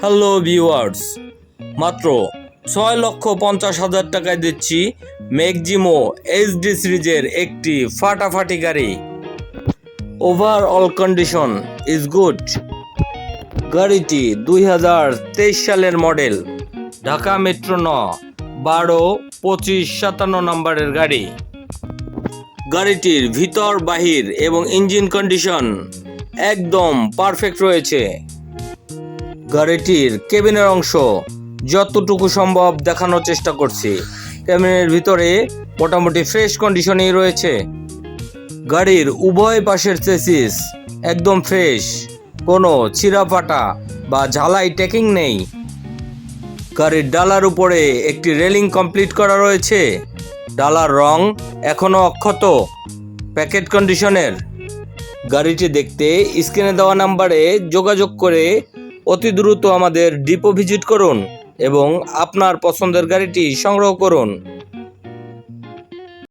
Hello viewers, মাত্র 6,50,000 টাকায় দিচ্ছি ম্যাক্সিমো এইচডি সিরিজের একটি ফাটাফাটি গাড়ি। Overall condition is good. গাড়িটি 2023 সালের মডেল, ঢাকা মেট্রো 12-25-57 নম্বরের গাড়ি। গাড়িটির ভিতর বাহির এবং ইঞ্জিন কন্ডিশন একদম পারফেক্ট রয়েছে। গাড়িটির কেবিনের অংশ যতটুকু সম্ভব দেখানোর চেষ্টা করছি। কেবিনের ভিতরে মোটামুটি ফ্রেশ কন্ডিশনেই রয়েছে। গাড়ির উভয় পাশের চেসিস একদম ফ্রেশ, কোনো ছিঁড়া ফাটা বা ঝালাই টেকিং নেই। গাড়ির ডালার উপরে একটি রেলিং কমপ্লিট করা রয়েছে। ডালার রং এখনও অক্ষত, প্যাকেট কন্ডিশনের। গাড়িটি দেখতে স্ক্রিনে দেওয়া নাম্বারে যোগাযোগ করে অতি দ্রুত আমাদের ডিপো ভিজিট করুন এবং আপনার পছন্দের গাড়িটি সংগ্রহ করুন।